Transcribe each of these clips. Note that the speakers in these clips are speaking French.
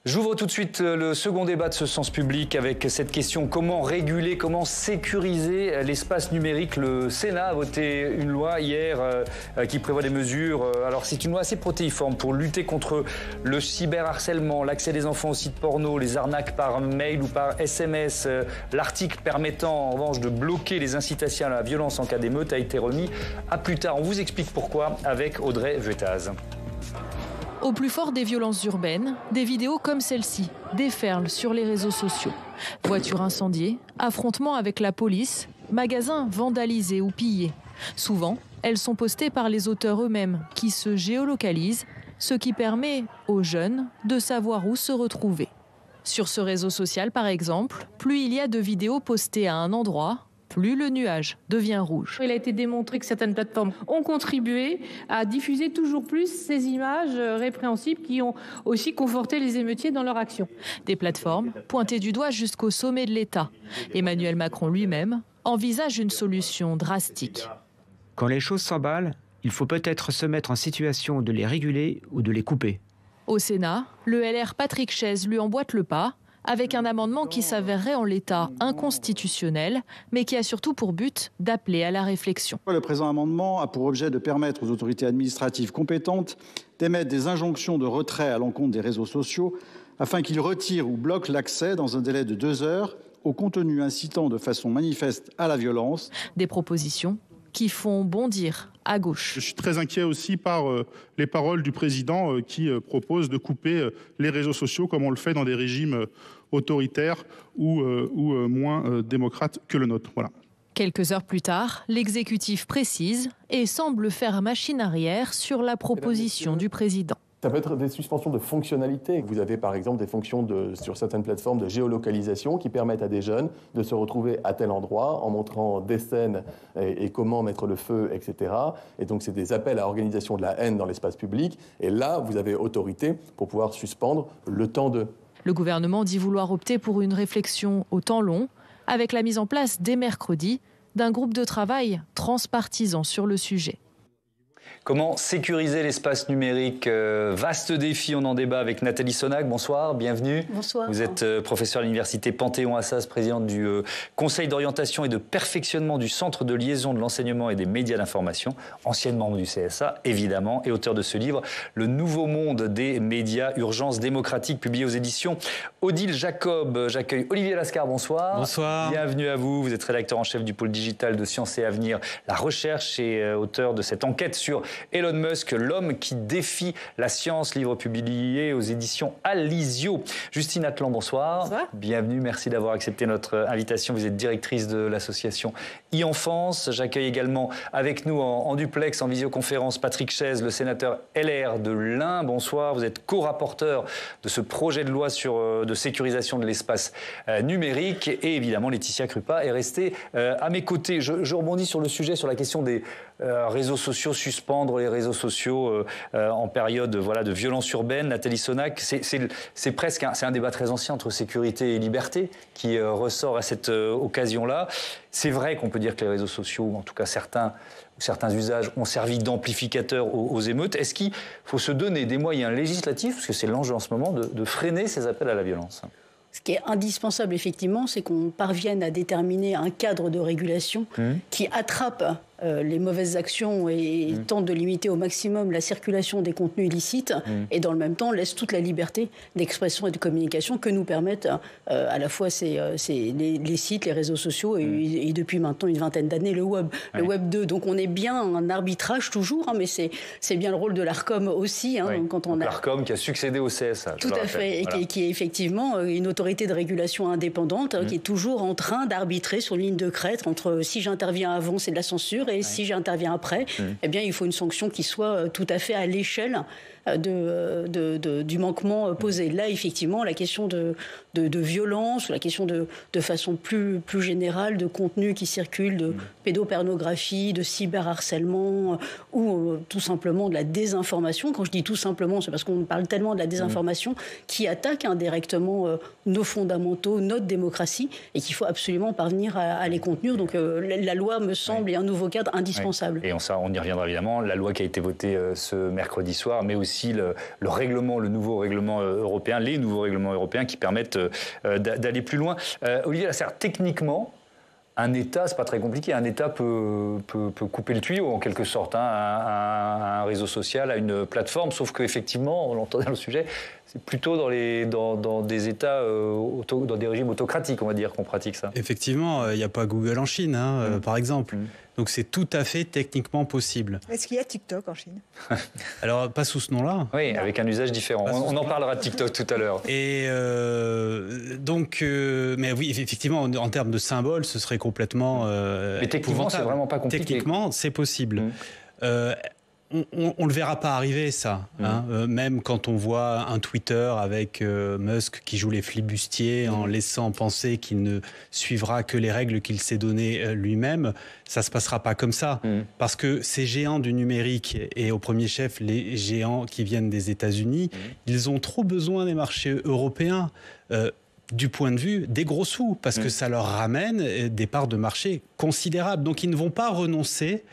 J'ouvre tout de suite le second débat de ce sens public avec cette question: comment réguler, comment sécuriser l'espace numérique? Le Sénat a voté une loi hier qui prévoit des mesures. Alors c'est une loi assez protéiforme pour lutter contre le cyberharcèlement, l'accès des enfants aux sites porno, les arnaques par mail ou par SMS. L'article permettant en revanche de bloquer les incitations à la violence en cas d'émeute a été remis à plus tard. On vous explique pourquoi avec Audrey Vuettaz. Au plus fort des violences urbaines, des vidéos comme celle-ci déferlent sur les réseaux sociaux. Voitures incendiées, affrontements avec la police, magasins vandalisés ou pillés. Souvent, elles sont postées par les auteurs eux-mêmes qui se géolocalisent, ce qui permet aux jeunes de savoir où se retrouver. Sur ce réseau social, par exemple, plus il y a de vidéos postées à un endroit, plus le nuage devient rouge. Il a été démontré que certaines plateformes ont contribué à diffuser toujours plus ces images répréhensibles qui ont aussi conforté les émeutiers dans leur action. Des plateformes pointées du doigt jusqu'au sommet de l'État. Emmanuel Macron lui-même envisage une solution drastique. Quand les choses s'emballent, il faut peut-être se mettre en situation de les réguler ou de les couper. Au Sénat, le LR Patrick Chaize lui emboîte le pas, avec un amendement qui s'avérerait en l'état inconstitutionnel, mais qui a surtout pour but d'appeler à la réflexion. Le présent amendement a pour objet de permettre aux autorités administratives compétentes d'émettre des injonctions de retrait à l'encontre des réseaux sociaux afin qu'ils retirent ou bloquent l'accès dans un délai de 2 heures au contenu incitant de façon manifeste à la violence. Des propositions qui font bondir à gauche. Je suis très inquiet aussi par les paroles du président qui propose de couper les réseaux sociaux comme on le fait dans des régimes autoritaires ou moins démocrates que le nôtre. Voilà. Quelques heures plus tard, l'exécutif précise et semble faire machine arrière sur la proposition du président. Ça peut être des suspensions de fonctionnalités. Vous avez par exemple des fonctions sur certaines plateformes de géolocalisation qui permettent à des jeunes de se retrouver à tel endroit en montrant des scènes et comment mettre le feu, etc. Et donc c'est des appels à organisation de la haine dans l'espace public. Et là, vous avez autorité pour pouvoir suspendre le temps de... Le gouvernement dit vouloir opter pour une réflexion au temps long, avec la mise en place dès mercredi d'un groupe de travail transpartisan sur le sujet. Comment sécuriser l'espace numérique? Vaste défi, on en débat avec Nathalie Sonac. Bonsoir, bienvenue. Bonsoir. Vous êtes professeure à l'université Panthéon-Assas, présidente du Conseil d'orientation et de perfectionnement du Centre de liaison de l'enseignement et des médias d'information, ancienne membre du CSA, évidemment, et auteur de ce livre, Le nouveau monde des médias, urgence démocratique, publié aux éditions Odile Jacob. J'accueille Olivier Lascar, bonsoir. Bonsoir. Bienvenue à vous. Vous êtes rédacteur en chef du pôle digital de Sciences et Avenir, la recherche, et auteur de cette enquête sur Elon Musk, l'homme qui défie la science, livre publié aux éditions Alizio. Justine Atlan, bonsoir. Bonsoir. Bienvenue, merci d'avoir accepté notre invitation. Vous êtes directrice de l'association e-Enfance. J'accueille également avec nous en duplex, en visioconférence, Patrick Chaize, le sénateur LR de l'Ain. Bonsoir, vous êtes co-rapporteur de ce projet de loi de sécurisation de l'espace numérique. Et évidemment, Laetitia Krupa est restée à mes côtés. Je rebondis sur le sujet, sur la question des réseaux sociaux, suspendre les réseaux sociaux en période de violence urbaine. Nathalie Sonac, c'est presque un débat très ancien entre sécurité et liberté qui ressort à cette occasion-là. C'est vrai qu'on peut dire que les réseaux sociaux, ou en tout cas certains usages, ont servi d'amplificateur aux émeutes. Est-ce qu'il faut se donner des moyens législatifs, parce que c'est l'enjeu en ce moment, de freiner ces appels à la violence? Ce qui est indispensable, effectivement, c'est qu'on parvienne à déterminer un cadre de régulation qui attrape les mauvaises actions et tente de limiter au maximum la circulation des contenus illicites et dans le même temps laisse toute la liberté d'expression et de communication que nous permettent à la fois les sites, les réseaux sociaux et depuis maintenant une vingtaine d'années le web, le Web 2. Donc on est bien un arbitrage toujours, mais c'est bien le rôle de l'Arcom aussi. Quand on l'Arcom qui a succédé au CSA. Tout à fait, et qui est effectivement une autorité de régulation indépendante qui est toujours en train d'arbitrer sur ligne de crête entre si j'interviens avant, c'est de la censure, et si j'interviens après, eh bien, il faut une sanction qui soit tout à fait à l'échelle du manquement posé. Là, effectivement, la question de violence, la question de façon plus générale de contenu qui circule, de pédopornographie, de cyberharcèlement ou tout simplement de la désinformation. Quand je dis tout simplement, c'est parce qu'on parle tellement de la désinformation qui attaque indirectement nos fondamentaux, notre démocratie, et qu'il faut absolument parvenir à les contenir. Donc la loi, me semble, est un nouveau cadre indispensable. Et on y reviendra évidemment. La loi qui a été votée ce mercredi soir, mais aussi aussi le nouveau règlement européen, les nouveaux règlements européens qui permettent d'aller plus loin. Olivier Lasserre, techniquement, un État, c'est pas très compliqué, un État peut couper le tuyau en quelque sorte, hein, à un réseau social, à une plateforme, sauf qu'effectivement, on l'entendait dans le sujet, c'est plutôt dans des États, dans des régimes autocratiques, on va dire, qu'on pratique ça. Effectivement, il n'y a pas Google en Chine, hein, par exemple. Donc c'est tout à fait techniquement possible. Est-ce qu'il y a TikTok en Chine? Alors, pas sous ce nom-là. Oui, avec un usage différent. On en parlera de TikTok tout à l'heure. Et mais oui, effectivement, en termes de symboles, ce serait complètement mais techniquement, c'est vraiment pas compliqué. Techniquement, c'est possible. On le verra pas arriver, ça. Hein, même quand on voit un Twitter avec Musk qui joue les flibustiers en laissant penser qu'il ne suivra que les règles qu'il s'est données lui-même, ça se passera pas comme ça. Parce que ces géants du numérique, et au premier chef les géants qui viennent des États-Unis, ils ont trop besoin des marchés européens. Du point de vue des gros sous, parce que ça leur ramène des parts de marché considérables. Donc ils ne vont pas renoncer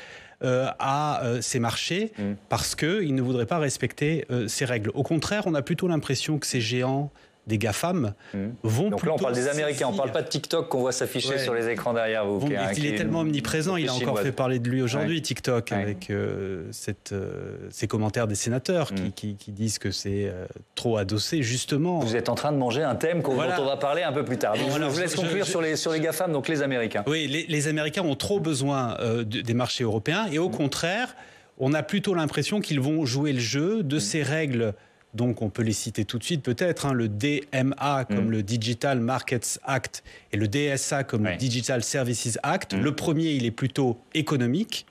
à ces marchés parce qu'ils ne voudraient pas respecter ces règles. Au contraire, on a plutôt l'impression que ces géants des GAFAM vont donc plutôt... Donc là, on parle des Américains, on ne parle pas de TikTok qu'on voit s'afficher sur les écrans derrière vous. Bon, il est tellement omniprésent, il a encore fait parler de lui aujourd'hui, TikTok, avec ces commentaires des sénateurs qui disent que c'est trop adossé, justement. Vous êtes en train de manger un thème dont on va parler un peu plus tard. Donc, je vous laisse conclure sur les GAFAM, donc les Américains. Oui, les Américains ont trop besoin des marchés européens, et au contraire, on a plutôt l'impression qu'ils vont jouer le jeu de ces règles. Donc on peut les citer tout de suite peut-être, hein, le DMA comme le Digital Markets Act et le DSA comme le Digital Services Act. Le premier, il est plutôt économique.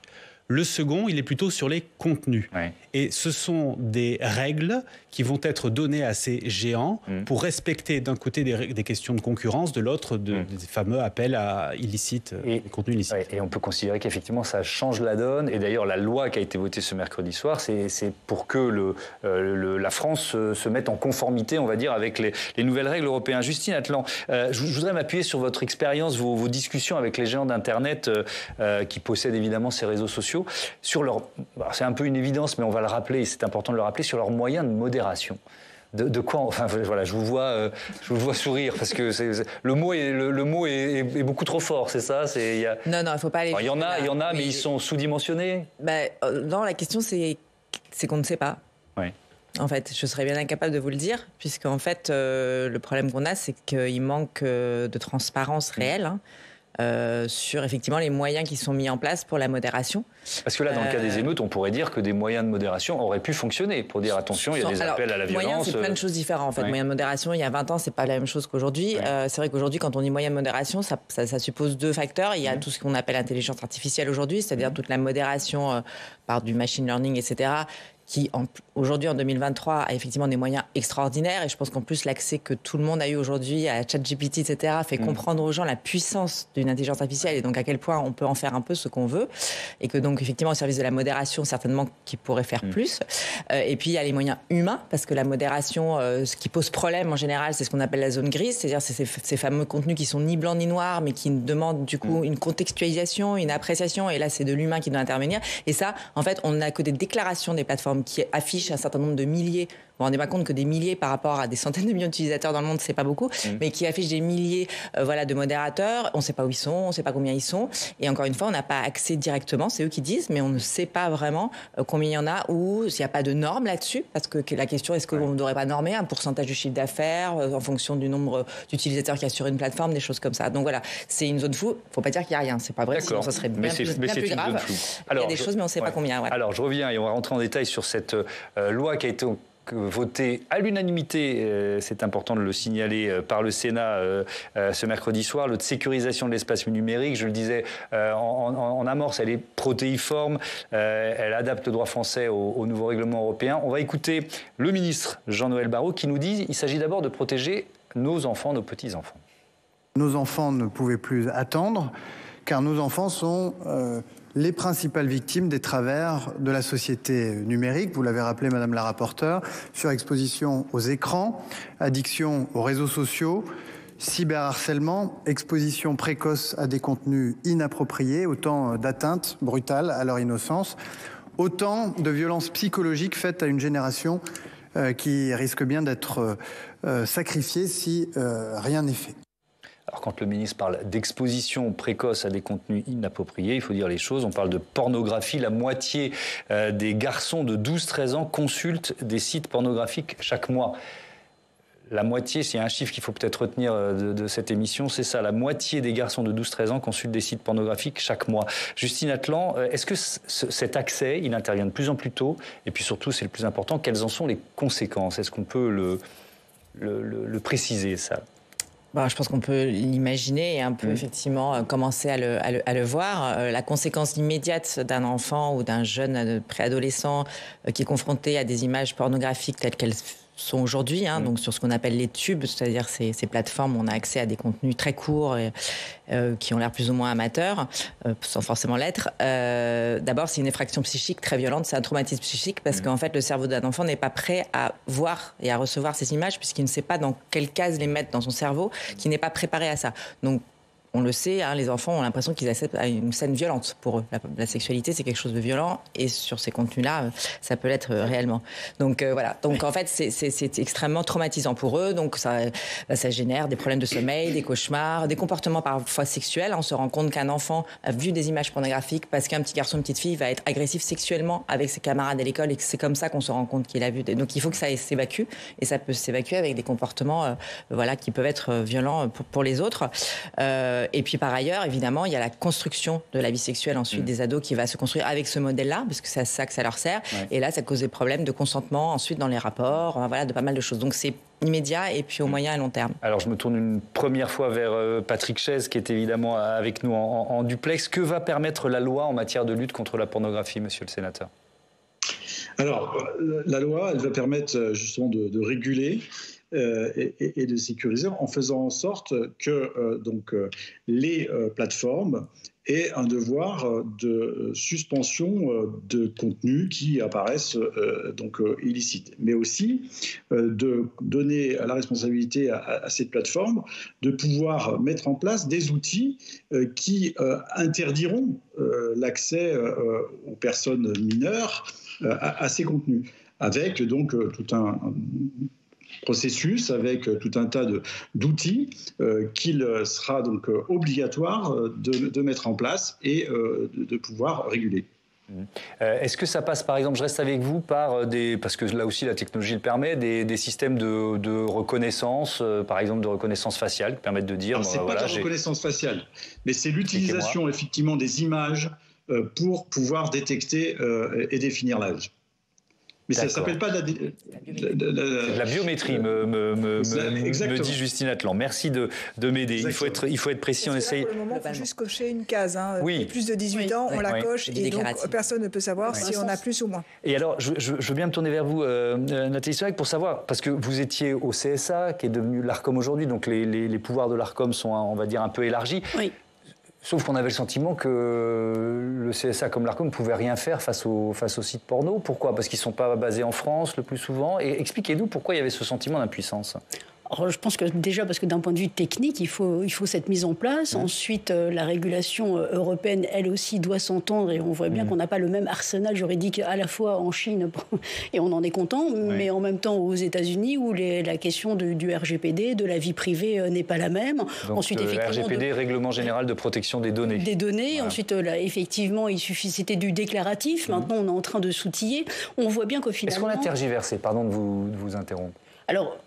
Le second, il est plutôt sur les contenus. Et ce sont des règles qui vont être données à ces géants pour respecter d'un côté des questions de concurrence, de l'autre des fameux appels à illicites, des contenus illicites. Et on peut considérer qu'effectivement ça change la donne. Et d'ailleurs la loi qui a été votée ce mercredi soir, c'est pour que la France se mette en conformité, on va dire, avec les nouvelles règles européennes. Justine Atlan, je voudrais m'appuyer sur votre expérience, vos discussions avec les géants d'Internet qui possèdent évidemment ces réseaux sociaux, sur c'est un peu une évidence, mais on va le rappeler, c'est important de le rappeler, sur leurs moyens de modération. De quoi, enfin voilà, je vous vois sourire parce que le mot est beaucoup trop fort, c'est ça. Non, il faut pas aller. Il y en a, mais ils sont sous-dimensionnés. Non, la question c'est qu'on ne sait pas. En fait, je serais bien incapable de vous le dire, puisqu'en fait, le problème qu'on a, c'est qu'il manque de transparence réelle. Sur effectivement les moyens qui sont mis en place pour la modération. Parce que là, dans le cas des émeutes, on pourrait dire que des moyens de modération auraient pu fonctionner pour dire attention, il y a des appels à la violence. Moyens, c'est plein de choses différentes en fait. Moyens de modération, il y a 20 ans, c'est pas la même chose qu'aujourd'hui. C'est vrai qu'aujourd'hui, quand on dit moyens de modération, ça suppose deux facteurs. Il y a tout ce qu'on appelle intelligence artificielle aujourd'hui, c'est-à-dire toute la modération par du machine learning, etc., qui aujourd'hui en 2023 a effectivement des moyens extraordinaires, et je pense qu'en plus l'accès que tout le monde a eu aujourd'hui à ChatGPT, etc., fait comprendre aux gens la puissance d'une intelligence artificielle et donc à quel point on peut en faire un peu ce qu'on veut, et que donc effectivement au service de la modération certainement qui pourrait faire plus. Et puis il y a les moyens humains, parce que la modération, ce qui pose problème en général, c'est ce qu'on appelle la zone grise, c'est-à-dire c'est ces fameux contenus qui sont ni blancs ni noirs, mais qui demandent du coup une contextualisation, une appréciation, et là c'est de l'humain qui doit intervenir. Et ça, en fait, on n'a que des déclarations des plateformes qui affichent un certain nombre de milliers. Bon, on ne rendez pas compte que des milliers par rapport à des centaines de millions d'utilisateurs dans le monde, c'est pas beaucoup, mais qui affichent des milliers de modérateurs. On ne sait pas où ils sont, on ne sait pas combien ils sont. Et encore une fois, on n'a pas accès directement, c'est eux qui disent, mais on ne sait pas vraiment combien il y en a, ou s'il n'y a pas de normes là-dessus. Parce que la question, est-ce qu'on ne devrait pas normer un pourcentage du chiffre d'affaires en fonction du nombre d'utilisateurs qu'il y a sur une plateforme, des choses comme ça. Donc voilà, c'est une zone floue. Il ne faut pas dire qu'il n'y a rien. C'est pas vrai, sinon ça serait bien plus grave. Alors, il y a des choses, mais on ne sait pas combien. Alors je reviens et on va rentrer en détail sur cette loi qui a été voté à l'unanimité, c'est important de le signaler, par le Sénat ce mercredi soir, de sécurisation de l'espace numérique. Je le disais en amorce, elle est protéiforme, elle adapte le droit français au nouveau règlement européen. On va écouter le ministre Jean-Noël Barrot qui nous dit qu'il s'agit d'abord de protéger nos enfants, nos petits-enfants. Nos enfants ne pouvaient plus attendre, car nos enfants sont les principales victimes des travers de la société numérique. Vous l'avez rappelé, Madame la rapporteure, surexposition aux écrans, addiction aux réseaux sociaux, cyberharcèlement, exposition précoce à des contenus inappropriés, autant d'atteintes brutales à leur innocence. autant de violences psychologiques faites à une génération qui risque bien d'être sacrifiée si rien n'est fait. Alors quand le ministre parle d'exposition précoce à des contenus inappropriés, il faut dire les choses. On parle de pornographie. La moitié des garçons de 12-13 ans consultent des sites pornographiques chaque mois. La moitié, s'il y a un chiffre qu'il faut peut-être retenir de cette émission, c'est ça. La moitié des garçons de 12-13 ans consultent des sites pornographiques chaque mois. Justine Atlan, est-ce que cet accès, il intervient de plus en plus tôt? Et puis surtout, c'est le plus important, quelles en sont les conséquences? Est-ce qu'on peut le préciser, ça? Je pense qu'on peut l'imaginer et un peu effectivement commencer à le voir. La conséquence immédiate d'un enfant ou d'un jeune préadolescent qui est confronté à des images pornographiques telles qu'elles sont aujourd'hui, donc sur ce qu'on appelle les tubes, c'est-à-dire ces plateformes où on a accès à des contenus très courts et, qui ont l'air plus ou moins amateurs, sans forcément l'être. D'abord, c'est une effraction psychique très violente, c'est un traumatisme psychique parce qu'en fait, le cerveau d'un enfant n'est pas prêt à voir et à recevoir ces images puisqu'il ne sait pas dans quelle case les mettre dans son cerveau, qui n'est pas préparé à ça. Donc, on le sait, les enfants ont l'impression qu'ils acceptent une scène violente pour eux. La sexualité, c'est quelque chose de violent et sur ces contenus-là, ça peut l'être réellement. Donc voilà. Donc en fait, c'est extrêmement traumatisant pour eux. Donc ça génère des problèmes de sommeil, des cauchemars, des comportements parfois sexuels. On se rend compte qu'un enfant a vu des images pornographiques parce qu'un petit garçon, une petite fille va être agressif sexuellement avec ses camarades à l'école et que c'est comme ça qu'on se rend compte qu'il a vu. Donc il faut que ça s'évacue et ça peut s'évacuer avec des comportements qui peuvent être violents pour les autres. Et puis par ailleurs, évidemment, il y a la construction de la vie sexuelle ensuite des ados qui va se construire avec ce modèle-là, parce que c'est à ça que ça leur sert. Ouais. Et là, ça cause des problèmes de consentement ensuite dans les rapports, de pas mal de choses. Donc c'est immédiat et puis au moyen et long terme. Alors je me tourne une première fois vers Patrick Chaize, qui est évidemment avec nous en duplex. Que va permettre la loi en matière de lutte contre la pornographie, monsieur le sénateur ? Alors, la loi, elle va permettre justement de réguler et de sécuriser en faisant en sorte que les plateformes aient un devoir de suspension de contenus qui apparaissent illicites, mais aussi de donner la responsabilité à ces plateformes de pouvoir mettre en place des outils qui interdiront l'accès aux personnes mineures à ces contenus, avec donc tout un processus, avec tout un tas d'outils qu'il sera donc obligatoire de mettre en place et de pouvoir réguler. Est-ce que ça passe, par exemple, je reste avec vous, par parce que là aussi la technologie le permet, des systèmes de reconnaissance, par exemple de reconnaissance faciale, qui permettent de dire... C'est pas de la reconnaissance faciale, mais c'est l'utilisation effectivement des images pour pouvoir détecter et définir l'âge. Mais ça ne s'appelle pas de la biométrie, me dit Justine Atlan. Merci de m'aider. Il faut être précis. On essaye. Pour le moment, il faut juste cocher une case. Oui. Plus de 18 ans, on la coche et donc personne ne peut savoir si on a plus ou moins. Et alors, je veux bien me tourner vers vous, Nathalie Soulac, pour savoir, parce que vous étiez au CSA, qui est devenu l'Arcom aujourd'hui, donc les pouvoirs de l'Arcom sont, on va dire, un peu élargis. Oui. Sauf qu'on avait le sentiment que le CSA comme l'Arcom ne pouvait rien faire face aux sites porno. Pourquoi ? Parce qu'ils ne sont pas basés en France le plus souvent. Et expliquez-nous pourquoi il y avait ce sentiment d'impuissance. Alors, je pense que déjà, parce que d'un point de vue technique, il faut cette mise en place. Ensuite, la régulation européenne, elle aussi, doit s'entendre. Et on voit bien qu'on n'a pas le même arsenal juridique à la fois en Chine, et on en est content, mais en même temps aux États-Unis, où la question du RGPD, de la vie privée, n'est pas la même. Donc, ensuite, RGPD, Règlement général de protection des données. Des données. Voilà. Ensuite, là, effectivement, c'était du déclaratif. Maintenant, on est en train de s'outiller. On voit bien qu'au final. Est-ce qu'on a tergiversé ? Pardon de vous interrompre. Alors,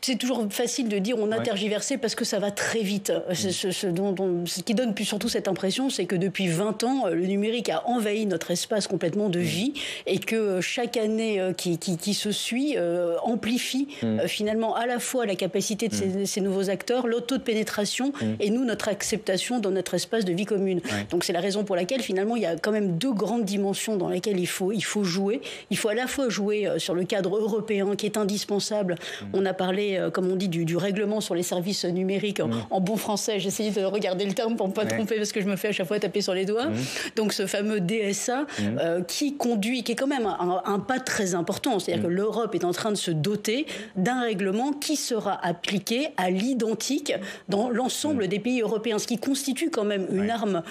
c'est toujours facile de dire on a tergiversé parce que ça va très vite. Ce qui donne surtout cette impression, c'est que depuis 20 ans, le numérique a envahi notre espace complètement de vie et que chaque année qui se suit amplifie finalement à la fois la capacité de ces nouveaux acteurs, le taux de pénétration et nous, notre acceptation dans notre espace de vie commune. Donc c'est la raison pour laquelle finalement il y a quand même deux grandes dimensions dans lesquelles il faut jouer. Il faut à la fois jouer sur le cadre européen qui est indispensable. On n'a parlé, comme on dit, du règlement sur les services numériques en bon français. J'ai essayé de regarder le terme pour ne pas tromper parce que je me fais à chaque fois taper sur les doigts. Donc ce fameux DSA qui est quand même un pas très important. C'est-à-dire que l'Europe est en train de se doter d'un règlement qui sera appliqué à l'identique dans l'ensemble des pays européens, ce qui constitue quand même une arme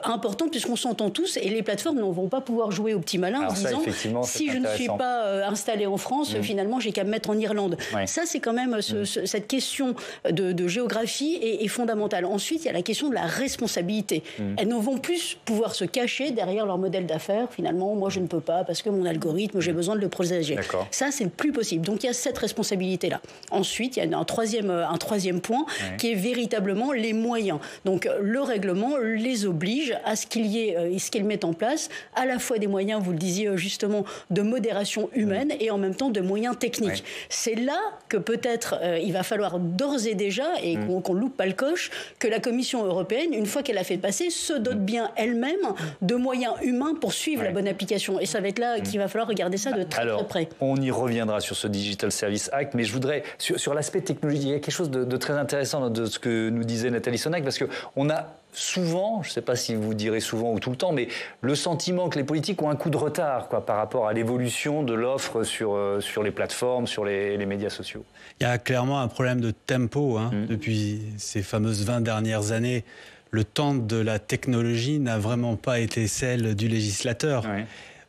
importante puisqu'on s'entend tous et les plateformes ne vont pas pouvoir jouer au petit malin en disant si je ne suis pas installé en France, finalement j'ai qu'à me mettre en Irlande. Ça c'est quand même cette question de géographie est fondamentale. Ensuite il y a la question de la responsabilité. Elles ne vont plus pouvoir se cacher derrière leur modèle d'affaires. Finalement moi je ne peux pas parce que mon algorithme j'ai besoin de le protéger. Ça c'est plus possible. Donc il y a cette responsabilité là. Ensuite il y a un troisième point qui est véritablement les moyens. Donc le règlement les oblige à ce qu'il y ait ce qu'il met en place à la fois des moyens, vous le disiez justement, de modération humaine et en même temps de moyens techniques. C'est là que peut-être il va falloir d'ores et déjà, et qu'on loupe pas le coche, que la Commission européenne, une fois qu'elle a fait passer, se dote bien elle-même de moyens humains pour suivre la bonne application. Et ça va être là qu'il va falloir regarder ça de très près. On y reviendra sur ce Digital Service Act, mais je voudrais, sur l'aspect technologique, il y a quelque chose de très intéressant de ce que nous disait Nathalie Sonac, parce qu'on a souvent, je ne sais pas si vous direz souvent ou tout le temps, mais le sentiment que les politiques ont un coup de retard par rapport à l'évolution de l'offre sur les plateformes, sur les médias sociaux. Il y a clairement un problème de tempo depuis ces fameuses 20 dernières années. Le temps de la technologie n'a vraiment pas été celle du législateur.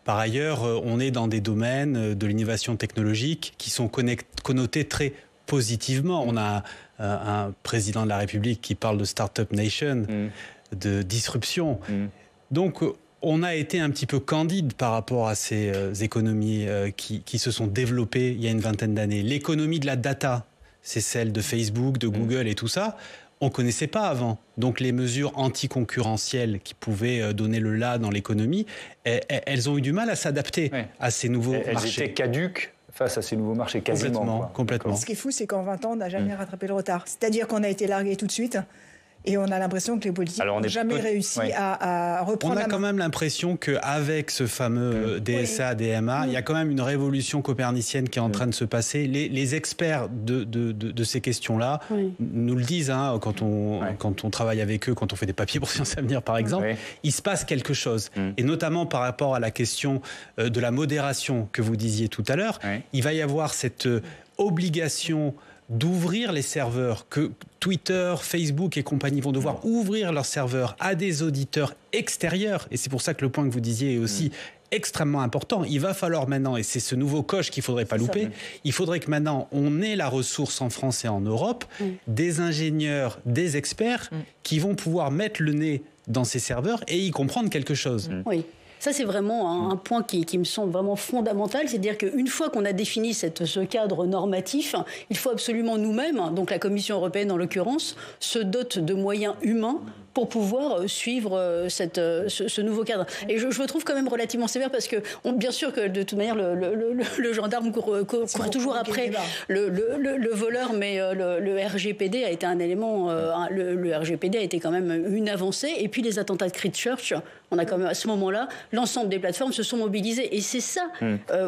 Par ailleurs, on est dans des domaines de l'innovation technologique qui sont connotés très positivement. On a un président de la République qui parle de Startup Nation, de disruption. Donc, on a été un petit peu candide par rapport à ces économies qui se sont développées il y a une vingtaine d'années. L'économie de la data, c'est celle de Facebook, de Google et tout ça. On ne connaissait pas avant. Donc les mesures anticoncurrentielles qui pouvaient donner le là dans l'économie, elles ont eu du mal à s'adapter à ces nouveaux marchés. Elles étaient caduques face à ces nouveaux marchés, quasiment. Complètement. Ce qui est fou, c'est qu'en 20 ans, on n'a jamais rattrapé le retard. C'est-à-dire qu'on a été largué tout de suite. Et on a l'impression que les politiques n'ont jamais réussi à reprendre la main. On a quand même l'impression qu'avec ce fameux DSA, DMA, il y a quand même une révolution copernicienne qui est en train de se passer. Les experts de ces questions-là nous le disent quand on travaille avec eux, quand on fait des papiers pour Sciences Avenir par exemple, il se passe quelque chose. Et notamment par rapport à la question de la modération que vous disiez tout à l'heure, il va y avoir cette obligation d'ouvrir les serveurs, que Twitter, Facebook et compagnie vont devoir ouvrir leurs serveurs à des auditeurs extérieurs. Et c'est pour ça que le point que vous disiez est aussi extrêmement important. Il va falloir maintenant, et c'est ce nouveau coche qu'il ne faudrait pas louper, il faudrait que maintenant on ait la ressource en France et en Europe, des ingénieurs, des experts qui vont pouvoir mettre le nez dans ces serveurs et y comprendre quelque chose. Oui. Ça, c'est vraiment un point qui me semble vraiment fondamental. C'est-à-dire qu'une fois qu'on a défini ce cadre normatif, il faut absolument nous-mêmes, donc la Commission européenne en l'occurrence, se dote de moyens humains pour pouvoir suivre ce nouveau cadre. Et je me trouve quand même relativement sévère parce que, bien sûr que de toute manière, le gendarme court toujours après le voleur, mais le RGPD a été un élément, le RGPD a été quand même une avancée. Et puis les attentats de Christchurch, on a quand même à ce moment-là, l'ensemble des plateformes se sont mobilisées. Et c'est ça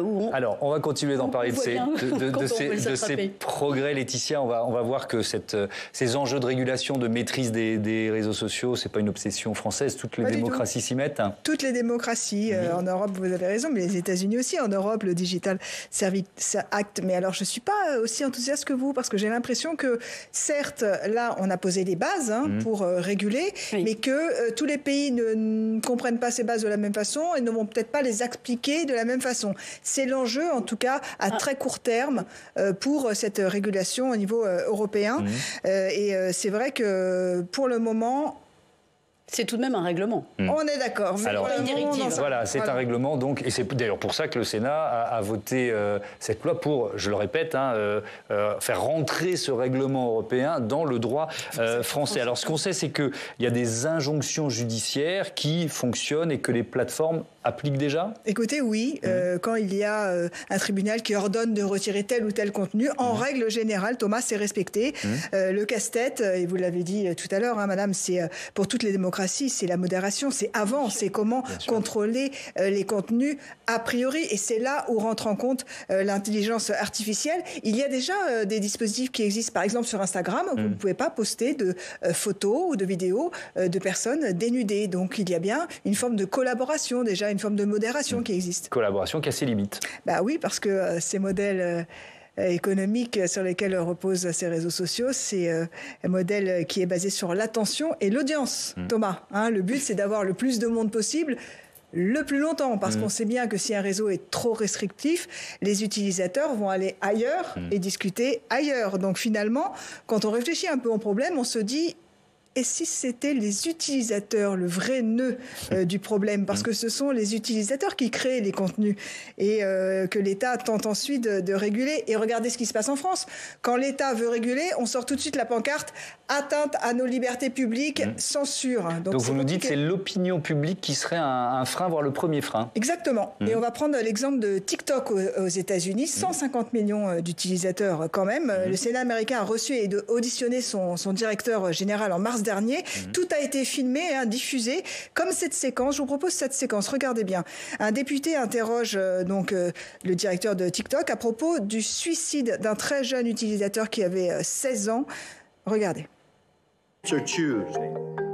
où Alors, on va continuer d'en parler de ces progrès, Laetitia. On va voir que ces enjeux de régulation, de maîtrise des réseaux sociaux, c'est pas une obsession française. Toutes les démocraties s'y mettent. Toutes les démocraties. En Europe, vous avez raison, mais les États-Unis aussi. En Europe, le Digital Service Act. Mais alors, je suis pas aussi enthousiaste que vous parce que j'ai l'impression que, certes, là, on a posé des bases pour réguler, mais que tous les pays ne comprennent pas ces bases de la même façon et ne vont peut-être pas les appliquer de la même façon. C'est l'enjeu, en tout cas, à très court terme pour cette régulation au niveau européen. Et c'est vrai que, pour le moment, c'est tout de même un règlement. On est d'accord. Alors, voilà, c'est un règlement, donc, et c'est d'ailleurs pour ça que le Sénat a voté cette loi pour, je le répète, faire rentrer ce règlement européen dans le droit français. Alors, ce qu'on sait, c'est qu'il y a des injonctions judiciaires qui fonctionnent et que les plateformes applique déjà? Écoutez, oui. Quand il y a un tribunal qui ordonne de retirer tel ou tel contenu, en règle générale, Thomas, c'est respecté. Le casse-tête, et vous l'avez dit tout à l'heure, madame, c'est pour toutes les démocraties, c'est la modération, c'est avant, c'est comment contrôler les contenus a priori. Et c'est là où rentre en compte l'intelligence artificielle. Il y a déjà des dispositifs qui existent, par exemple sur Instagram, où vous ne pouvez pas poster de photos ou de vidéos de personnes dénudées. Donc il y a bien une forme de collaboration déjà, une forme de modération qui existe. Collaboration qui a ses limites. Bah oui, parce que ces modèles économiques sur lesquels reposent ces réseaux sociaux, c'est un modèle qui est basé sur l'attention et l'audience, Thomas. Le but, c'est d'avoir le plus de monde possible, le plus longtemps, parce qu'on sait bien que si un réseau est trop restrictif, les utilisateurs vont aller ailleurs et discuter ailleurs. Donc finalement, quand on réfléchit un peu au problème, on se dit... Et si c'était les utilisateurs, le vrai nœud du problème, parce que ce sont les utilisateurs qui créent les contenus et que l'État tente ensuite de réguler. Et regardez ce qui se passe en France. Quand l'État veut réguler, on sort tout de suite la pancarte « Atteinte à nos libertés publiques, censure ». Donc vous nous dites que c'est l'opinion publique qui serait un frein, voire le premier frein. Exactement. Et on va prendre l'exemple de TikTok aux États-Unis. 150 millions d'utilisateurs quand même. Le Sénat américain a reçu et auditionné son directeur général en mars dernier. Tout a été filmé, diffusé, comme cette séquence. Je vous propose cette séquence. Regardez bien. Un député interroge donc le directeur de TikTok à propos du suicide d'un très jeune utilisateur qui avait 16 ans. Regardez. To choose,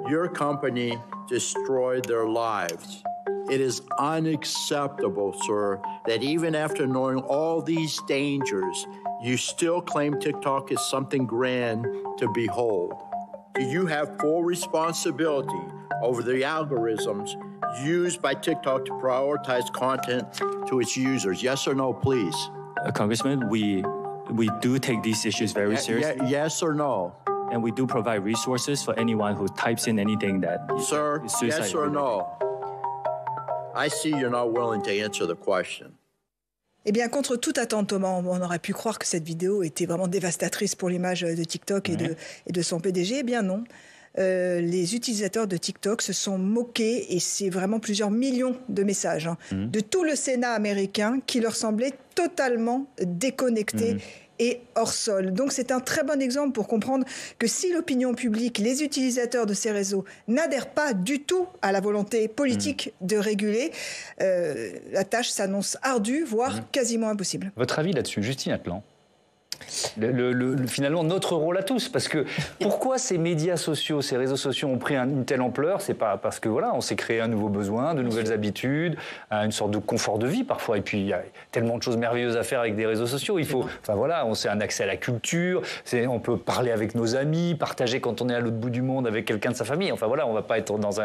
your company destroyed their lives. It is unacceptable, sir, that even after knowing all these dangers, you still claim TikTok is something grand to behold. You have full responsibility over the algorithms used by TikTok to prioritize content to its users. Yes or no, please? Congressman, we do take these issues very seriously. Yes or no? And we do provide resources for anyone who types in anything that Sir, is suicide. Yes or no? I see you're not willing to answer the question. Eh bien, contre toute attente, Thomas, on aurait pu croire que cette vidéo était vraiment dévastatrice pour l'image de TikTok et de son PDG. Eh bien non. Les utilisateurs de TikTok se sont moqués, et c'est vraiment plusieurs millions de messages, de tout le Sénat américain qui leur semblait totalement déconnecté et hors sol. Donc c'est un très bon exemple pour comprendre que si l'opinion publique, les utilisateurs de ces réseaux n'adhèrent pas du tout à la volonté politique de réguler, la tâche s'annonce ardue, voire quasiment impossible. Votre avis là-dessus, Justine Atlan? Finalement, notre rôle à tous, parce que pourquoi ces médias sociaux, ces réseaux sociaux ont pris une telle ampleur? C'est pas parce que voilà, on s'est créé un nouveau besoin, de nouvelles habitudes, une sorte de confort de vie parfois, et puis il y a tellement de choses merveilleuses à faire avec des réseaux sociaux. Il faut, enfin voilà, on sait un accès à la culture, on peut parler avec nos amis, partager quand on est à l'autre bout du monde avec quelqu'un de sa famille. Enfin voilà, on va pas être dans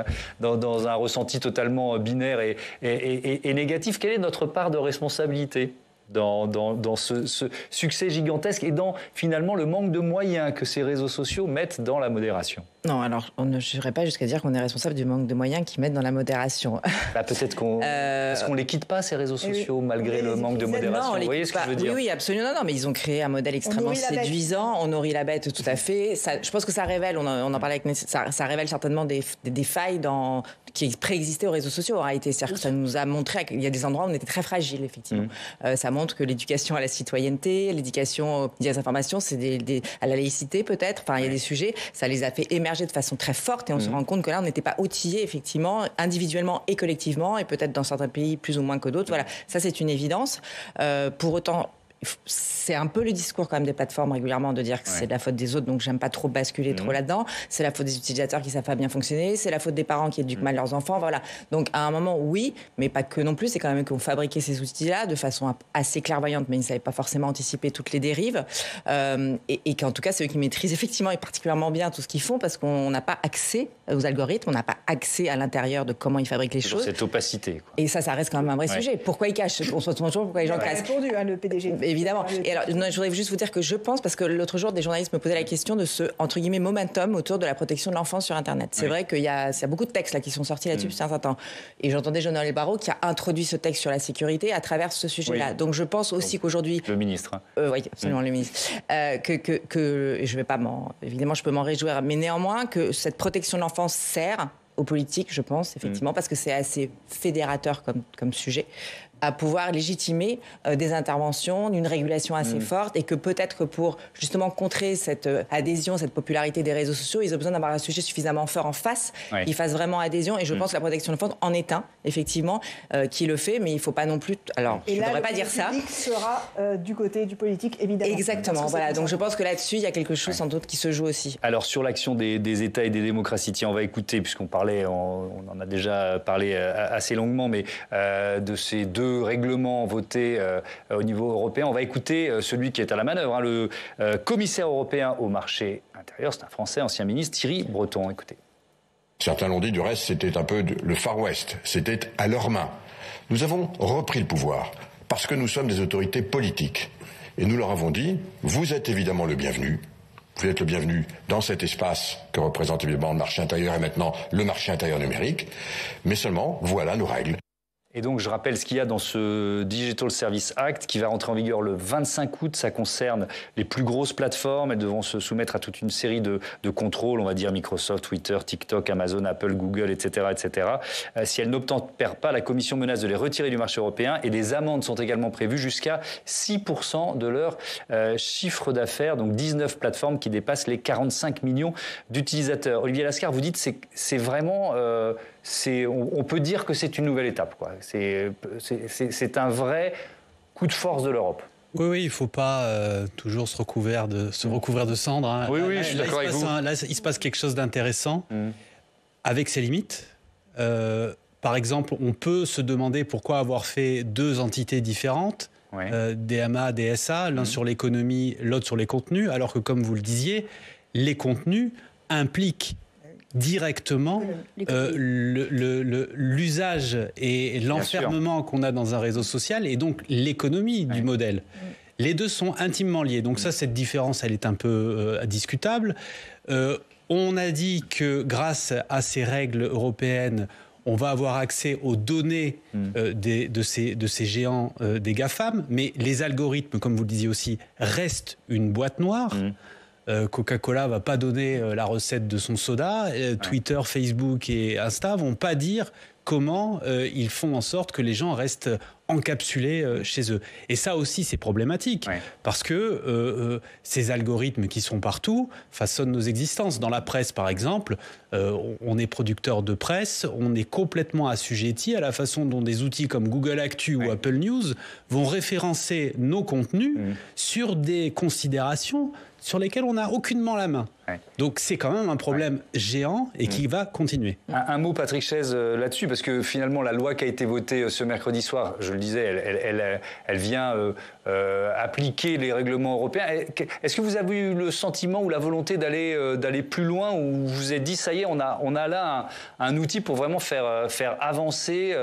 un ressenti totalement binaire et négatif. Quelle est notre part de responsabilité dans ce succès gigantesque et dans finalement le manque de moyens que ces réseaux sociaux mettent dans la modération? Non, alors on ne jurerait pas jusqu'à dire qu'on est responsable du manque de moyens qu'ils mettent dans la modération. Peut-être qu'on parce qu'on les quitte pas, ces réseaux sociaux, malgré le manque de modération. Vous voyez ce que je veux dire? Oui, absolument. Non, mais ils ont créé un modèle extrêmement séduisant. On nourrit la bête, tout à fait. Ça, je pense que ça révèle, on en parlait avec Nessie, ça révèle certainement des failles qui préexistaient aux réseaux sociaux en réalité. C'est-à-dire que ça nous a montré qu'il y a des endroits où on était très fragile, effectivement. Ça montre que l'éducation à la citoyenneté, l'éducation aux médias d'information, c'est à la laïcité peut-être. Enfin, il y a des sujets, ça les a fait émerger de façon très forte, et on se rend compte que là, on n'était pas outillés, effectivement, individuellement et collectivement, et peut-être dans certains pays plus ou moins que d'autres. Voilà, ça c'est une évidence. Pour autant, c'est un peu le discours quand même des plateformes régulièrement de dire que c'est de la faute des autres, donc j'aime pas trop basculer trop là-dedans. C'est la faute des utilisateurs qui savent pas bien fonctionner, c'est la faute des parents qui éduquent mal leurs enfants, voilà. Donc à un moment, oui, mais pas que non plus, c'est quand même qu'on fabriquait ces outils-là de façon assez clairvoyante, mais ils ne savaient pas forcément anticiper toutes les dérives, et qu'en tout cas, c'est eux qui maîtrisent effectivement et particulièrement bien tout ce qu'ils font, parce qu'on n'a pas accès aux algorithmes, on n'a pas accès à l'intérieur de comment ils fabriquent les choses. Cette opacité, quoi. Et ça reste quand même un vrai sujet. Pourquoi ils cachent? On se demande toujours pourquoi les gens cachent. Il a répondu, le PDG. Évidemment. Et alors, je voudrais juste vous dire que je pense, parce que l'autre jour, des journalistes me posaient la question de ce, entre guillemets, momentum autour de la protection de l'enfance sur Internet. C'est vrai qu'il y a beaucoup de textes là, qui sont sortis là-dessus depuis un certain temps. Et j'entendais Jean-Noël Barrot qui a introduit ce texte sur la sécurité à travers ce sujet-là. Donc je pense aussi qu'aujourd'hui... Le ministre. Oui, absolument, le ministre. Que je vais pas évidemment, je peux m'en réjouir, mais néanmoins, que cette protection de l'enfance sert aux politiques, je pense, effectivement, parce que c'est assez fédérateur comme sujet, à pouvoir légitimer des interventions, une régulation assez forte, et que peut-être que pour justement contrer cette adhésion, cette popularité des réseaux sociaux, ils ont besoin d'avoir un sujet suffisamment fort en face, qui fasse vraiment adhésion, et je pense que la protection de l'enfance en est un, effectivement, qui le fait, mais il ne faut pas non plus... Alors, je ne devrais pas dire ça. Et là, le public sera du côté du politique, évidemment. Exactement, voilà. Donc je pense que là-dessus, il y a quelque chose sans doute qui se joue aussi. Alors sur l'action des États et des démocraties, tiens, on va écouter, puisqu'on parlait, on en a déjà parlé assez longuement, mais de ces deux règlements votés au niveau européen. On va écouter celui qui est à la manœuvre, le commissaire européen au marché intérieur, c'est un Français, ancien ministre, Thierry Breton. Écoutez. Certains l'ont dit, du reste, c'était un peu le Far West, c'était à leurs mains. Nous avons repris le pouvoir parce que nous sommes des autorités politiques. Et nous leur avons dit, vous êtes évidemment le bienvenu. Vous êtes le bienvenu dans cet espace que représente évidemment le marché intérieur et maintenant le marché intérieur numérique. Mais seulement, voilà nos règles. Et donc, je rappelle ce qu'il y a dans ce Digital Service Act qui va rentrer en vigueur le 25 août. Ça concerne les plus grosses plateformes. Elles devront se soumettre à toute une série de contrôles, on va dire Microsoft, Twitter, TikTok, Amazon, Apple, Google, etc. etc. Si elles n'obtempèrent pas, la Commission menace de les retirer du marché européen et des amendes sont également prévues jusqu'à 6% de leur chiffre d'affaires. Donc 19 plateformes qui dépassent les 45 millions d'utilisateurs. Olivier Lascar, vous dites que c'est vraiment... on peut dire que c'est une nouvelle étape, quoi. C'est un vrai coup de force de l'Europe. Oui, il ne faut pas toujours se recouvrir de cendres. Hein. Oui, je suis d'accord avec vous. Là, il se passe quelque chose d'intéressant, avec ses limites. Par exemple, on peut se demander pourquoi avoir fait deux entités différentes, DMA, DSA, l'un sur l'économie, l'autre sur les contenus, alors que, comme vous le disiez, les contenus impliquent directement l'usage et l'enfermement qu'on a dans un réseau social et donc l'économie du modèle. Les deux sont intimement liés. Donc ça, cette différence, elle est un peu discutable. On a dit que grâce à ces règles européennes, on va avoir accès aux données de ces géants des GAFAM, mais les algorithmes, comme vous le disiez aussi, restent une boîte noire. Coca-Cola va pas donner la recette de son soda. Twitter, Facebook et Insta vont pas dire comment ils font en sorte que les gens restent encapsulés chez eux. Et ça aussi, c'est problématique parce que ces algorithmes qui sont partout façonnent nos existences. Dans la presse, par exemple, on est producteur de presse, on est complètement assujetti à la façon dont des outils comme Google Actu ou Apple News vont référencer nos contenus sur des considérations sur lesquels on n'a aucunement la main. Donc c'est quand même un problème géant et qui va continuer. Un mot, Patrick Chaise, là-dessus, parce que finalement la loi qui a été votée ce mercredi soir, je le disais, elle vient appliquer les règlements européens. Est-ce que vous avez eu le sentiment ou la volonté d'aller plus loin, ou vous vous êtes dit, ça y est, on a là un outil pour vraiment faire avancer